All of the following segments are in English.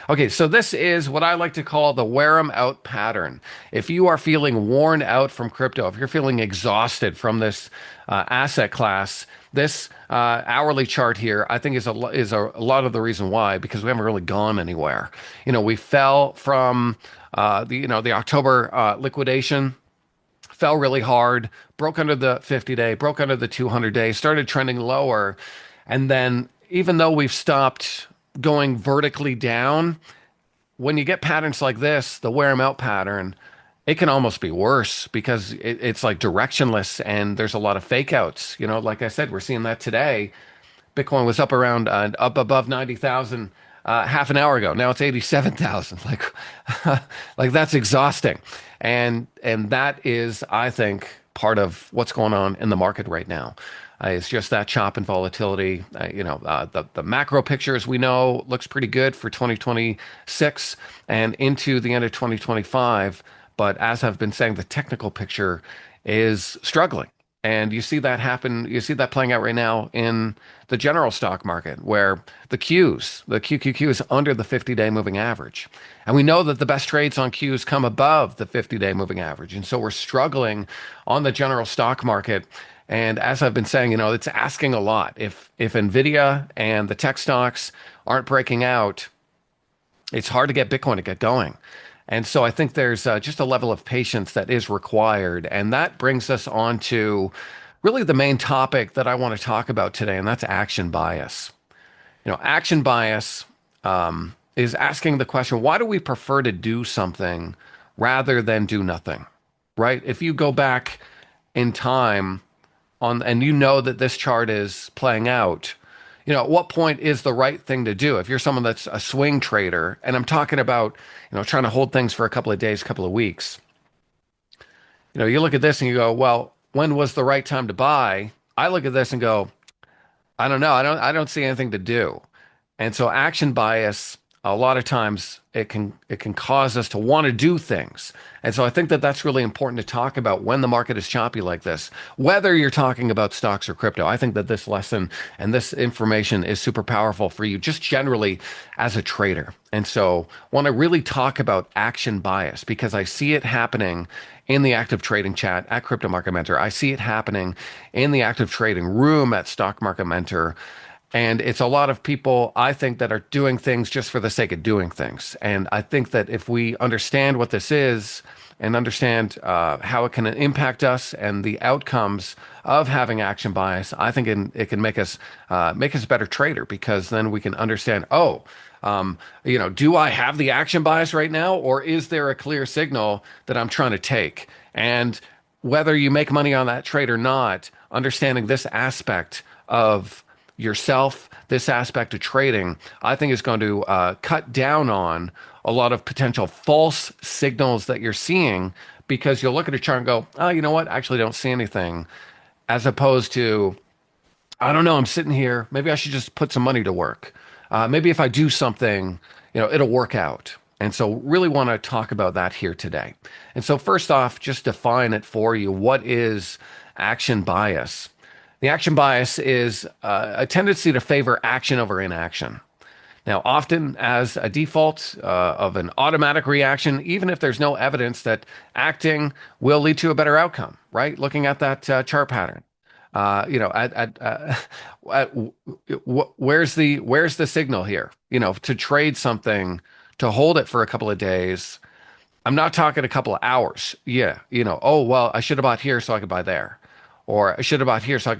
Okay, so this is what I like to call the wear 'em out pattern. If you are feeling worn out from crypto, if you're feeling exhausted from this asset class, this hourly chart here, I think is a lot of the reason why, because we haven't really gone anywhere. We fell from the October liquidation, fell really hard, broke under the 50-day, broke under the 200-day, started trending lower. And then even though we've stopped going vertically down, when you get patterns like this, the wear 'em out pattern, it can almost be worse because it's like directionless and there's a lot of fake outs. Like I said, we're seeing that today. Bitcoin was up around up above 90,000 half an hour ago. Now it's 87,000. Like like that's exhausting. And that is, I think, part of what's going on in the market right now. It's just that chop and volatility. The macro picture, as we know, looks pretty good for 2026 and into the end of 2025. But as I've been saying, the technical picture is struggling. And you see that happen, you see that playing out right now in the general stock market, where the QQQ is under the 50-day moving average. And we know that the best trades on Qs come above the 50-day moving average. And so we're struggling on the general stock market. And as I've been saying, it's asking a lot. If Nvidia and the tech stocks aren't breaking out, it's hard to get Bitcoin to get going. And so I think there's just a level of patience that is required. And that brings us on to really the main topic that I want to talk about today, and that's action bias. Action bias is asking the question, why do we prefer to do something rather than do nothing, right? If you go back in time and you know that this chart is playing out, at what point is the right thing to do? If you're someone that's a swing trader, and I'm talking about, trying to hold things for a couple of days, couple of weeks, you look at this and you go, well, when was the right time to buy? I look at this and go, I don't know. I don't see anything to do. And so action bias, a lot of times it can cause us to want to do things. And so I think that that's really important to talk about when the market is choppy like this, whether you're talking about stocks or crypto. I think that this lesson and this information is super powerful for you just generally as a trader. And so I want to really talk about action bias because I see it happening in the active trading chat at Crypto Market Mentor. I see it happening in the active trading room at Stock Market Mentor. And it's a lot of people, I think, that are doing things just for the sake of doing things. And I think that if we understand what this is and understand how it can impact us and the outcomes of having action bias, I think it can make us a better trader because then we can understand, do I have the action bias right now, or is there a clear signal that I'm trying to take? And whether you make money on that trade or not, understanding this aspect of yourself, this aspect of trading, I think is going to cut down on a lot of potential false signals that you're seeing because you'll look at a chart and go, oh, you know what? I actually don't see anything. As opposed to, I don't know, I'm sitting here. Maybe I should just put some money to work. Maybe if I do something, it'll work out. And so really want to talk about that here today. And so first off, just define it for you. What is action bias? The action bias is a tendency to favor action over inaction. Now, often as a default of an automatic reaction, even if there's no evidence that acting will lead to a better outcome, right? Looking at that chart pattern, where's the signal here? To trade something, to hold it for a couple of days. I'm not talking a couple of hours. Yeah, oh well, I should have bought here so I could buy there. Or I should have bought here so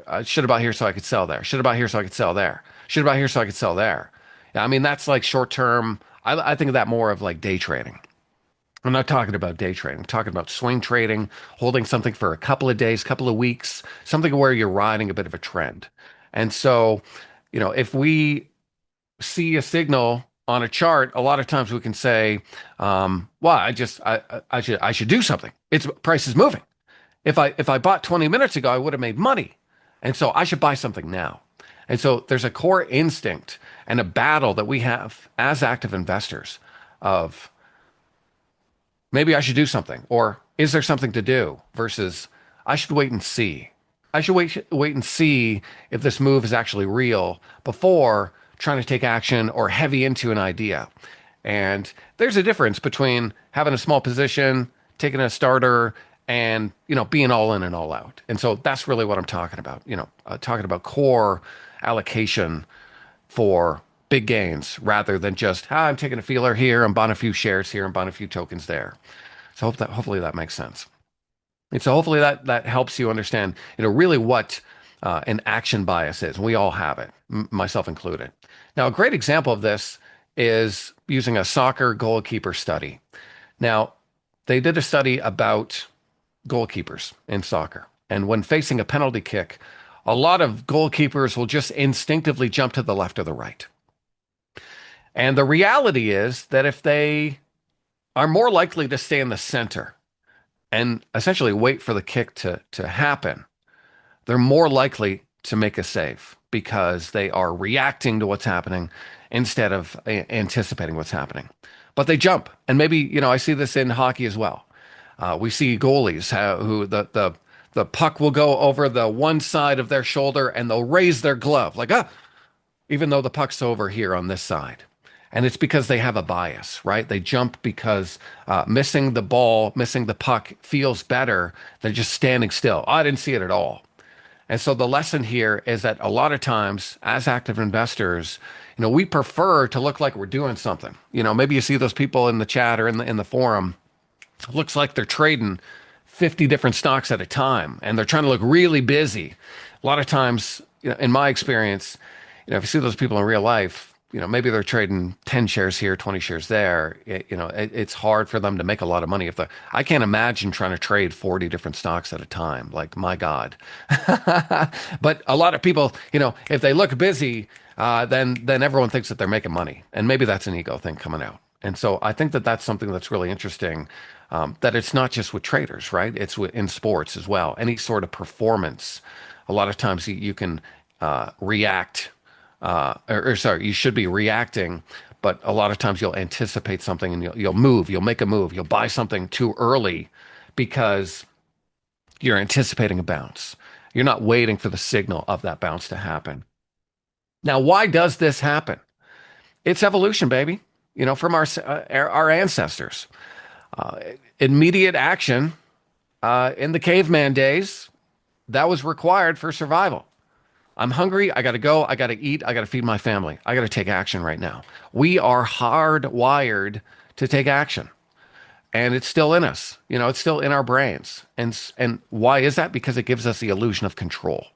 I should have bought here so I could sell there. Should have bought here so I could sell there. Should have bought here so I could sell there. I mean, that's like short term. I think of that more of like day trading. I'm not talking about day trading. I'm talking about swing trading, holding something for a couple of days, couple of weeks, something where you're riding a bit of a trend. And so, if we see a signal on a chart, a lot of times we can say, well, I should do something. Its price is moving. If I bought 20 minutes ago, I would have made money. And so I should buy something now. And so there's a core instinct and a battle that we have as active investors of maybe I should do something, or is there something to do versus I should wait and see. I should wait and see if this move is actually real before trying to take action or heavy into an idea. And there's a difference between having a small position, taking a starter, and being all in and all out. And so that's really what I'm talking about. Talking about core allocation for big gains rather than just, I'm taking a feeler here, I'm buying a few shares here, I'm buying a few tokens there. So hopefully that makes sense. And so hopefully that helps you understand, really what an action bias is. We all have it, myself included. Now, a great example of this is using a soccer goalkeeper study. Now, they did a study about goalkeepers in soccer. And when facing a penalty kick, a lot of goalkeepers will just instinctively jump to the left or the right. And the reality is that if they are more likely to stay in the center and essentially wait for the kick to happen, they're more likely to make a save because they are reacting to what's happening instead of anticipating what's happening. But they jump. And maybe, I see this in hockey as well. We see goalies who the puck will go over the one side of their shoulder and they'll raise their glove like, even though the puck's over here on this side. And it's because they have a bias, right? They jump because missing the ball, missing the puck feels better than just standing still. I didn't see it at all. And so the lesson here is that a lot of times as active investors, we prefer to look like we're doing something. Maybe you see those people in the chat or in the forum. It looks like they're trading 50 different stocks at a time and they're trying to look really busy. A lot of times, in my experience, if you see those people in real life, maybe they're trading 10 shares here, 20 shares there. It's hard for them to make a lot of money. I can't imagine trying to trade 40 different stocks at a time. Like, my God. But a lot of people, if they look busy, then everyone thinks that they're making money. And maybe that's an ego thing coming out. And so I think that that's something that's really interesting, that it's not just with traders, right? It's in sports as well. Any sort of performance, a lot of times you can react. You should be reacting, but a lot of times you'll anticipate something and you'll move, you'll make a move, you'll buy something too early because you're anticipating a bounce. You're not waiting for the signal of that bounce to happen. Now, why does this happen? It's evolution, baby. From our ancestors. Immediate action in the caveman days, that was required for survival. I'm hungry. I got to go. I got to eat. I got to feed my family. I got to take action right now. We are hardwired to take action. And it's still in us. It's still in our brains. And why is that? Because it gives us the illusion of control.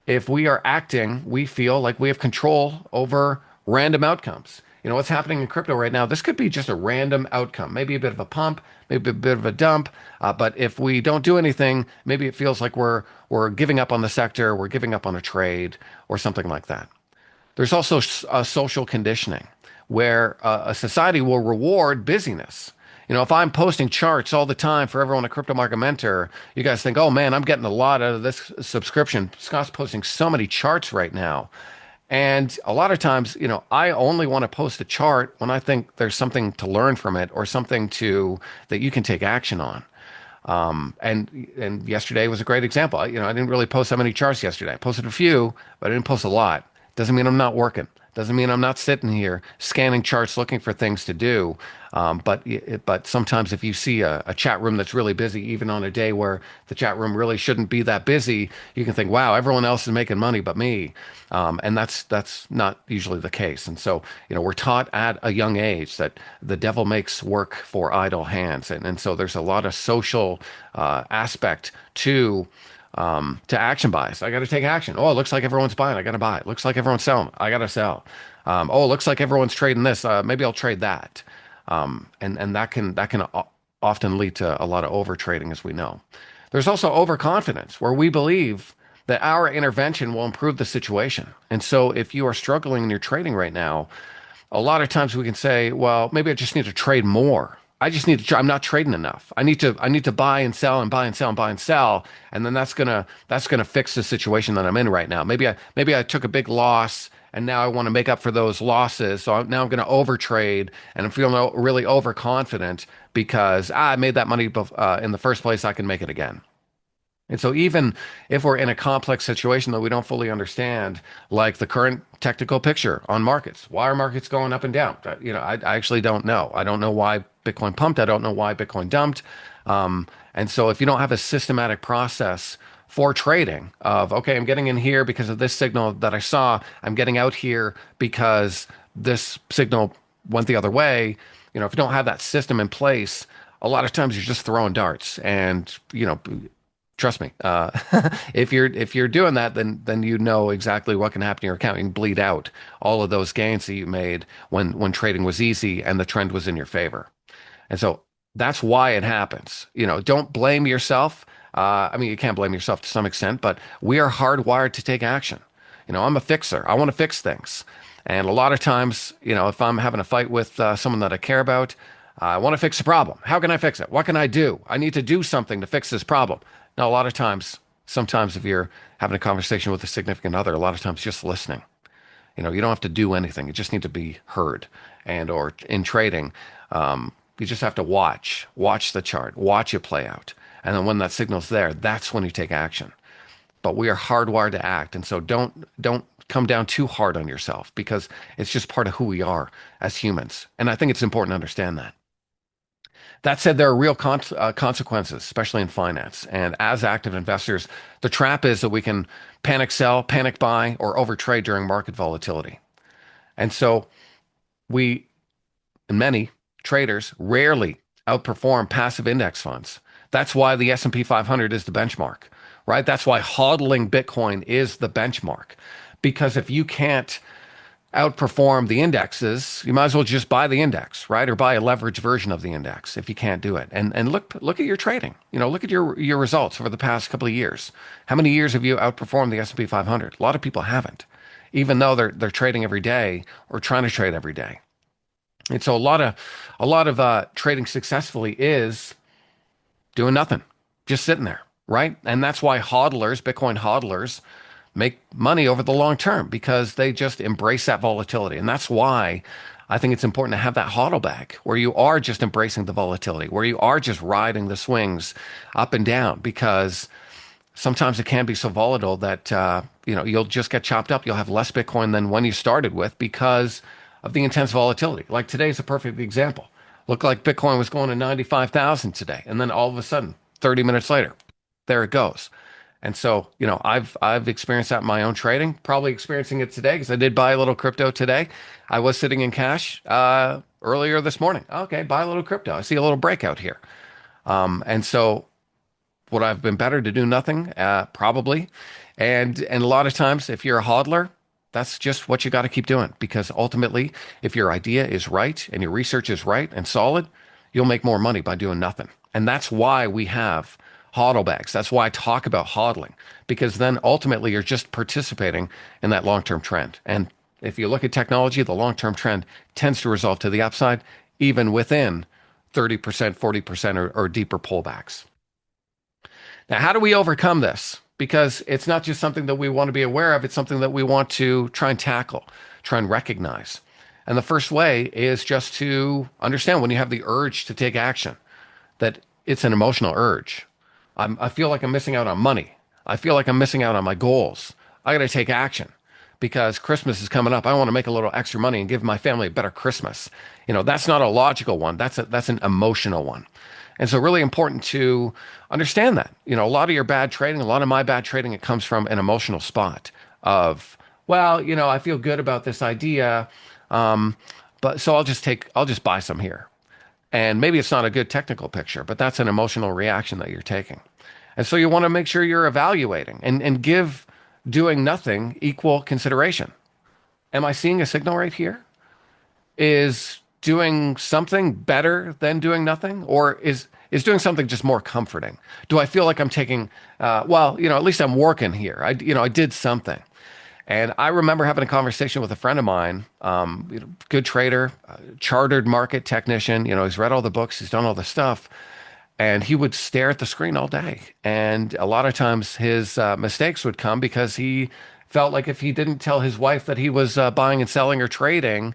If we are acting, we feel like we have control over random outcomes. What's happening in crypto right now, this could be just a random outcome, maybe a bit of a pump, maybe a bit of a dump. But if we don't do anything, maybe it feels like we're giving up on the sector, we're giving up on a trade or something like that. There's also social conditioning where a society will reward busyness. If I'm posting charts all the time for everyone at Crypto Market Mentor, you guys think, oh man, I'm getting a lot out of this subscription. Scott's posting so many charts right now. And a lot of times, I only want to post a chart when I think there's something to learn from it or something that you can take action on. And yesterday was a great example. I didn't really post that many charts yesterday. I posted a few, but I didn't post a lot. Doesn't mean I'm not working. Doesn't mean I'm not sitting here scanning charts looking for things to do. But sometimes if you see a chat room that's really busy, even on a day where the chat room really shouldn't be that busy, you can think, wow, everyone else is making money but me. And that's not usually the case. And so, we're taught at a young age that the devil makes work for idle hands. And so there's a lot of social aspect to action bias. I got to take action. Oh, it looks like everyone's buying. I got to buy. It looks like everyone's selling. I got to sell. Oh, it looks like everyone's trading this. Maybe I'll trade that. And that can often lead to a lot of over trading, as we know. There's also overconfidence, where we believe that our intervention will improve the situation. And so if you are struggling in your trading right now, a lot of times we can say, well, maybe I just need to trade more. I just need to. I'm not trading enough. I need to buy and sell and buy and sell and buy and sell, and then that's gonna fix the situation that I'm in right now. Maybe I took a big loss, and now I want to make up for those losses. So now I'm going to overtrade, and I'm feeling really overconfident because I made that money in the first place. I can make it again. And so even if we're in a complex situation that we don't fully understand, like the current technical picture on markets, why are markets going up and down? I actually don't know. I don't know why Bitcoin pumped. I don't know why Bitcoin dumped. And so if you don't have a systematic process for trading of, okay, I'm getting in here because of this signal that I saw, I'm getting out here because this signal went the other way. If you don't have that system in place, a lot of times you're just throwing darts and, trust me, if you're doing that, then you know exactly what can happen to your account. You can bleed out all of those gains that you made when trading was easy and the trend was in your favor. And so that's why it happens. Don't blame yourself. I mean, you can't blame yourself to some extent, but we are hardwired to take action. I'm a fixer. I want to fix things. And a lot of times, if I'm having a fight with someone that I care about, I want to fix a problem. How can I fix it? What can I do? I need to do something to fix this problem. Now, a lot of times, sometimes if you're having a conversation with a significant other, a lot of times just listening. You don't have to do anything. You just need to be heard. And or in trading, you just have to watch the chart, watch it play out. And then when that signal's there, that's when you take action. But we are hardwired to act. And so don't come down too hard on yourself because it's just part of who we are as humans. And I think it's important to understand that. That said, there are real consequences, especially in finance. And as active investors, the trap is that we can panic sell, panic buy, or overtrade during market volatility. And so we, and many traders, rarely outperform passive index funds. That's why the S&P 500 is the benchmark, right? That's why hodling Bitcoin is the benchmark. Because if you can't outperform the indexes, you might as well just buy the index, right? Or buy a leveraged version of the index if you can't do it. And look at your trading. Look at your results over the past couple of years. How many years have you outperformed the S&P 500? A lot of people haven't, even though they're trading every day or trying to trade every day. And so a lot of trading successfully is doing nothing, just sitting there, right? And that's why hodlers, Bitcoin hodlers, make money over the long term because they just embrace that volatility. And that's why I think it's important to have that hodl bag where you are just embracing the volatility, where you are just riding the swings up and down because sometimes it can be so volatile that you'll just get chopped up. You'll have less Bitcoin than when you started with because of the intense volatility. Like today's a perfect example. Looked like Bitcoin was going to 95,000 today, and then all of a sudden, 30 minutes later, there it goes. And so, I've experienced that in my own trading, probably experiencing it today because I did buy a little crypto today. I was sitting in cash earlier this morning. Okay, buy a little crypto. I see a little breakout here. And so would I have been better to do nothing? Probably. And a lot of times, if you're a hodler, that's just what you got to keep doing because ultimately, if your idea is right and your research is right and solid, you'll make more money by doing nothing. And that's why we have hodl bags. That's why I talk about hodling because then ultimately you're just participating in that long-term trend. And if you look at technology, the long-term trend tends to resolve to the upside, even within 30%, 40% or deeper pullbacks. Now, how do we overcome this? Because it's not just something that we want to be aware of, it's something that we want to try and tackle, try and recognize. And the first way is just to understand when you have the urge to take action, that it's an emotional urge. I feel like I'm missing out on money. I feel like I'm missing out on my goals. I got to take action because Christmas is coming up. I want to make a little extra money and give my family a better Christmas. That's not a logical one. That's an emotional one. And so really important to understand that. A lot of your bad trading, a lot of my bad trading, it comes from an emotional spot of, well, I feel good about this idea, but so I'll just buy some here. And maybe it's not a good technical picture, but that's an emotional reaction that you're taking. And so you want to make sure you're evaluating and give doing nothing equal consideration. Am I seeing a signal right here? Is doing something better than doing nothing? Or is doing something just more comforting? Do I feel like I'm taking, at least I'm working here. I did something. And I remember having a conversation with a friend of mine, good trader, chartered market technician. He's read all the books, he's done all the stuff, and he would stare at the screen all day. And a lot of times his mistakes would come because he felt like if he didn't tell his wife that he was buying and selling or trading,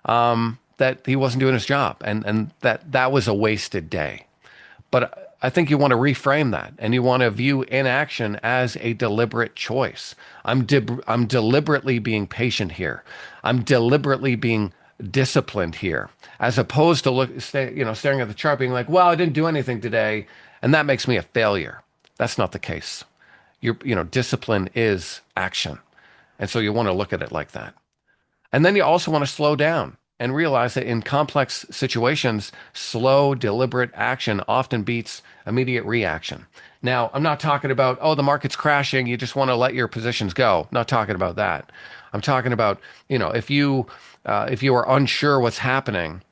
that he wasn't doing his job, and that was a wasted day. But I think you want to reframe that and you want to view inaction as a deliberate choice. I'm deliberately being patient here. I'm deliberately being disciplined here, as opposed to staring at the chart being like, well, I didn't do anything today, and that makes me a failure. That's not the case. Discipline is action. And so you want to look at it like that. And then you also want to slow down and realize that in complex situations, slow, deliberate action often beats immediate reaction. Now, I'm not talking about, oh, the market's crashing, you just want to let your positions go. Not talking about that. I'm talking about, if you are unsure what's happening,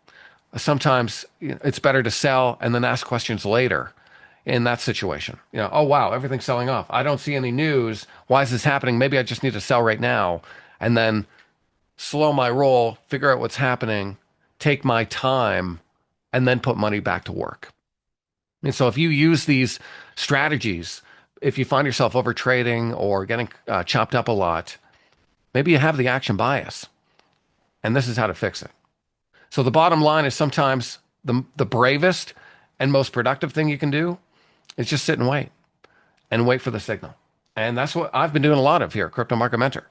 sometimes it's better to sell and then ask questions later in that situation. Oh wow, everything's selling off. I don't see any news. Why is this happening? Maybe I just need to sell right now and then slow my roll, figure out what's happening, take my time, and then put money back to work. And so if you use these strategies, if you find yourself over trading or getting chopped up a lot, maybe you have the action bias. And this is how to fix it. So the bottom line is sometimes the bravest and most productive thing you can do is just sit and wait for the signal. And that's what I've been doing a lot of here at Crypto Market Mentor.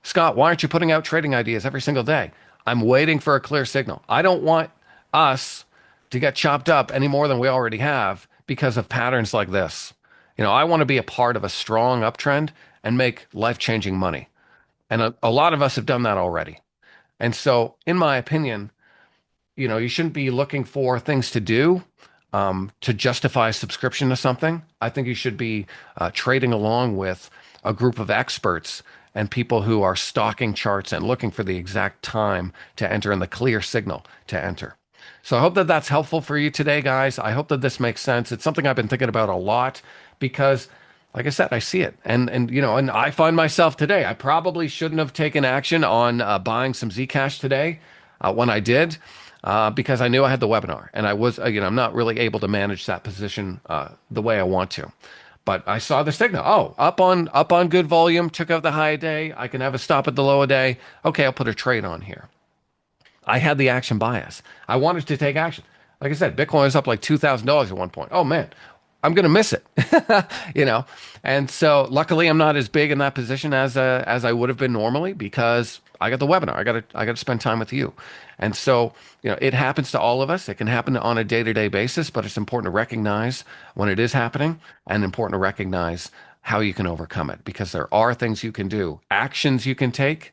Scott, why aren't you putting out trading ideas every single day? I'm waiting for a clear signal. I don't want us to get chopped up any more than we already have because of patterns like this. I want to be a part of a strong uptrend and make life-changing money. And a lot of us have done that already. And so, in my opinion, you shouldn't be looking for things to do to justify subscription to something. I think you should be trading along with a group of experts and people who are stalking charts and looking for the exact time to enter and the clear signal to enter. So I hope that that's helpful for you today, guys. I hope that this makes sense. It's something I've been thinking about a lot because, like I said, I see it, and I find myself today. I probably shouldn't have taken action on buying some Zcash today when I did. Because I knew I had the webinar and I was, I'm not really able to manage that position the way I want to. But I saw the signal. Oh, up on good volume, took out the high a day. I can have a stop at the low a day. Okay, I'll put a trade on here. I had the action bias. I wanted to take action. Like I said, Bitcoin was up like $2,000 at one point. Oh man, I'm going to miss it, you know? And so luckily I'm not as big in that position as I would have been normally because I got the webinar. I got to spend time with you. And so, it happens to all of us. It can happen on a day-to-day basis, but it's important to recognize when it is happening and important to recognize how you can overcome it because there are things you can do, actions you can take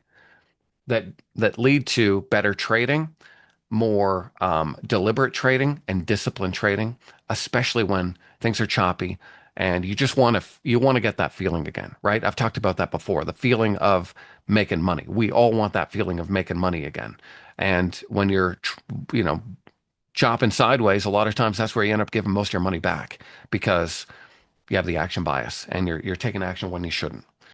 that lead to better trading, more deliberate trading and disciplined trading, especially when things are choppy and you want to get that feeling again, right? I've talked about that before, the feeling of making money. We all want that feeling of making money again. And when you're, chopping sideways, a lot of times that's where you end up giving most of your money back because you have the action bias and you're taking action when you shouldn't.